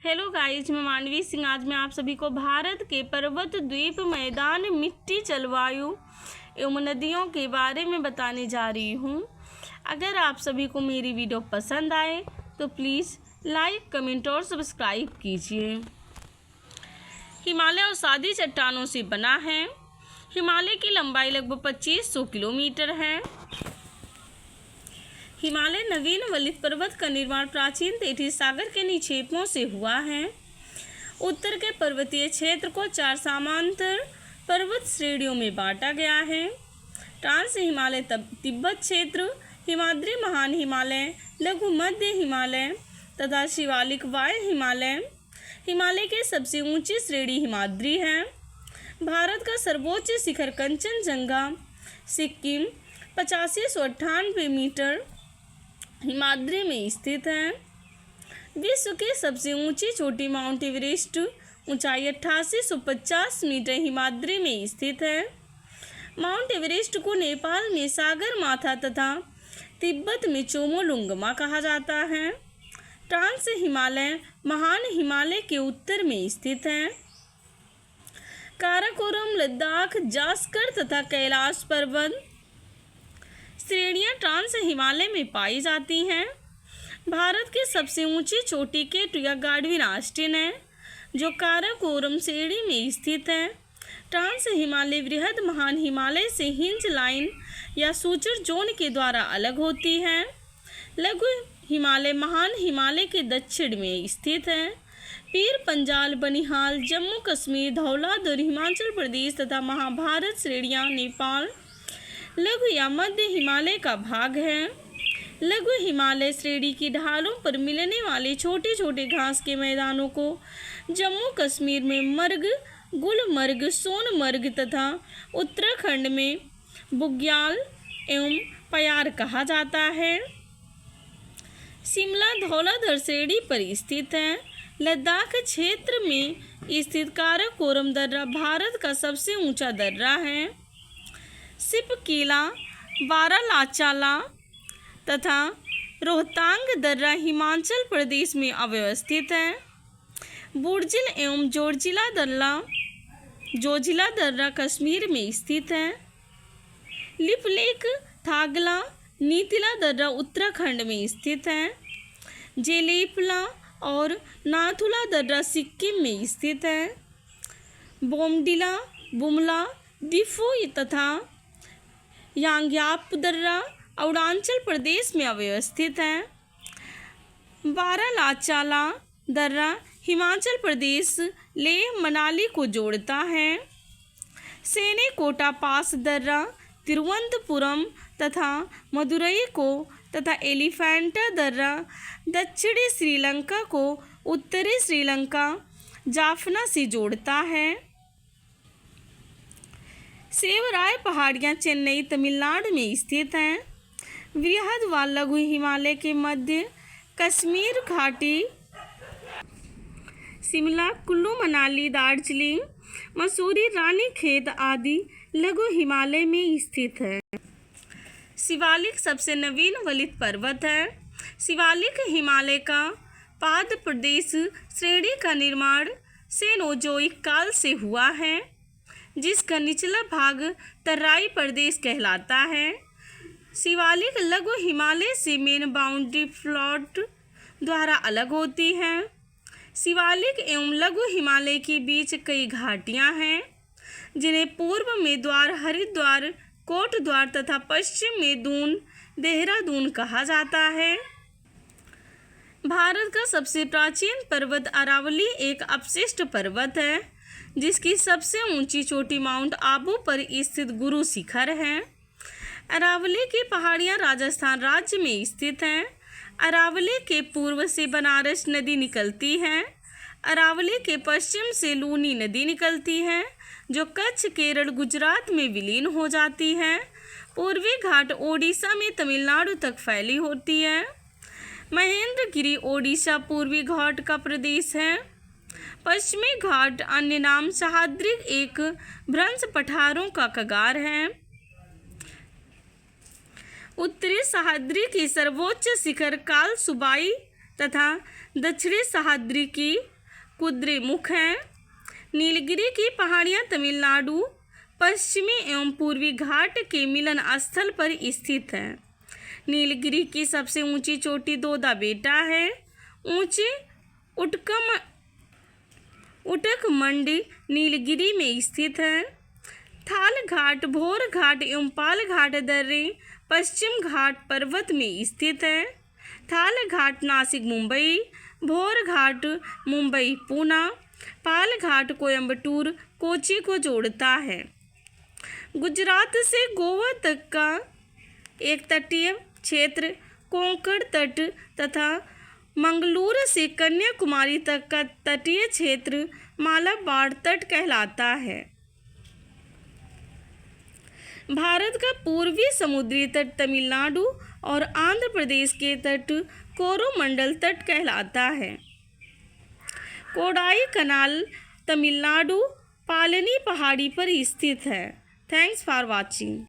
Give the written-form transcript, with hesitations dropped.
Hello guys, मैं मानवी सिंह। आज मैं आप सभी को भारत के पर्वत, द्वीप, मैदान, मिट्टी, जलवायु एवं नदियों के बारे में बताने जा रही हूँ। अगर आप सभी को मेरी वीडियो पसंद आए तो प्लीज़ लाइक, कमेंट और सब्सक्राइब कीजिए। हिमालय सादी चट्टानों से बना है। हिमालय की लंबाई लगभग 2500 किलोमीटर है। हिमालय नवीन वलित पर्वत का निर्माण प्राचीन तेथिस सागर के निक्षेपों से हुआ है। उत्तर के पर्वतीय क्षेत्र को 4 समांतर पर्वत श्रेणियों में बांटा गया है। ट्रांस हिमालय तिब्बत क्षेत्र, हिमाद्री महान हिमालय, लघु मध्य हिमालय तथा शिवालिक वाय हिमालय। हिमालय की सबसे ऊंची श्रेणी हिमाद्री है। भारत का सर्वोच्च शिखर कंचनजंगा, सिक्किम 8598 मीटर हिमाद्री में स्थित है। विश्व की सबसे ऊंची चोटी माउंट एवरेस्ट ऊंचाई 8850 मीटर हिमाद्री में स्थित है। माउंट एवरेस्ट को नेपाल में सागर माथा तथा तिब्बत में चोमोलुंगमा कहा जाता है। ट्रांस हिमालय महान हिमालय के उत्तर में स्थित है। काराकोरम, लद्दाख, जास्कर तथा कैलाश पर्वत श्रेणियां ट्रांस हिमालय में पाई जाती हैं। भारत की सबसे ऊंची चोटी केटू या गाडविन आस्टिन है, जो काराकोरम श्रेणी में स्थित है। ट्रांस हिमालय वृहद महान हिमालय से हिंज लाइन या सूचर जोन के द्वारा अलग होती है। लघु हिमालय महान हिमालय के दक्षिण में स्थित है। पीर पंजाल, बनिहाल, जम्मू कश्मीर, धौलाधर हिमाचल प्रदेश तथा महाभारत श्रेणियां नेपाल लघु या मध्य हिमालय का भाग है। लघु हिमालय श्रेणी की ढालों पर मिलने वाले छोटे छोटे घास के मैदानों को जम्मू कश्मीर में मर्ग, गुलमर्ग, सोनमर्ग तथा उत्तराखंड में बुग्याल एवं पयार कहा जाता है। शिमला धौलाधर श्रेणी पर स्थित है। लद्दाख क्षेत्र में स्थित काराकोरम दर्रा भारत का सबसे ऊंचा दर्रा है। सिपकीला, बारालाचाला तथा रोहतांग दर्रा हिमाचल प्रदेश में अवस्थित है। बुर्जिल एवं जोजिला दर्रा कश्मीर में स्थित है। लिपलेक, थागला, नीतिला दर्रा उत्तराखंड में स्थित है। जेलेपला और नाथुला दर्रा सिक्किम में स्थित है। बोमडिला, बुमला, दिफू तथा यांग्याप दर्रा अरुणाचल प्रदेश में अवस्थित है। बारालाचाला दर्रा हिमाचल प्रदेश लेह मनाली को जोड़ता है। सेनेकोटा पास दर्रा तिरुवनंतपुरम तथा मदुरई को तथा एलिफेंटा दर्रा दक्षिणी श्रीलंका को उत्तरी श्रीलंका जाफना से जोड़ता है। सेवराय पहाड़ियाँ चेन्नई तमिलनाडु में स्थित हैं। वृहद व लघु हिमालय के मध्य कश्मीर घाटी, शिमला, कुल्लू मनाली, दार्जिलिंग, मसूरी, रानीखेत आदि लघु हिमालय में स्थित है। शिवालिक सबसे नवीन वलित पर्वत है। शिवालिक हिमालय का पाद प्रदेश श्रेणी का निर्माण सेनोजोइक काल से हुआ है, जिसका निचला भाग तराई प्रदेश कहलाता है। शिवालिक लघु हिमालय से मेन बाउंड्री फ्लॉट द्वारा अलग होती है। शिवालिक एवं लघु हिमालय के बीच कई घाटियां हैं, जिन्हें पूर्व में द्वार, हरिद्वार, कोटद्वार तथा पश्चिम में दून, देहरादून कहा जाता है। भारत का सबसे प्राचीन पर्वत अरावली एक अपशिष्ट पर्वत है, जिसकी सबसे ऊंची चोटी माउंट आबू पर स्थित गुरु शिखर है। अरावली की पहाड़ियां राजस्थान राज्य में स्थित हैं। अरावली के पूर्व से बनारस नदी निकलती है। अरावली के पश्चिम से लूनी नदी निकलती है, जो कच्छ, केरल, गुजरात में विलीन हो जाती है। पूर्वी घाट ओडिशा में तमिलनाडु तक फैली होती है। महेंद्रगिरी ओडिशा पूर्वी घाट का प्रदेश है। पश्चिमी घाट अन्य नाम सह्याद्री एक भ्रंश पठारों का कगार है। उत्तरी सह्याद्री की सर्वोच्च शिखर कालसुबाई तथा दक्षिणी सह्याद्री की कुद्रेमुख हैं। नीलगिरी की पहाड़ियाँ तमिलनाडु पश्चिमी एवं पूर्वी घाट के मिलन स्थल पर स्थित है। नीलगिरी की सबसे ऊंची चोटी दोदा बेटा है। ऊंचे उटकमंडी नीलगिरी में स्थित है। थाल घाट, भोर घाट एवं पाल घाट दर्रे पश्चिम घाट पर्वत में स्थित है। थाल घाट नासिक मुंबई, भोर घाट मुंबई पूना, पाल घाट कोयम्बटूर कोची को जोड़ता है। गुजरात से गोवा तक का एक तटीय क्षेत्र कोंकण तट तथा मंगलूर से कन्याकुमारी तक का तटीय क्षेत्र मालाबार तट कहलाता है। भारत का पूर्वी समुद्री तट तमिलनाडु और आंध्र प्रदेश के तट कोरोमंडल तट कहलाता है। कोडाई कनाल तमिलनाडु पालनी पहाड़ी पर स्थित है। Thanks for watching.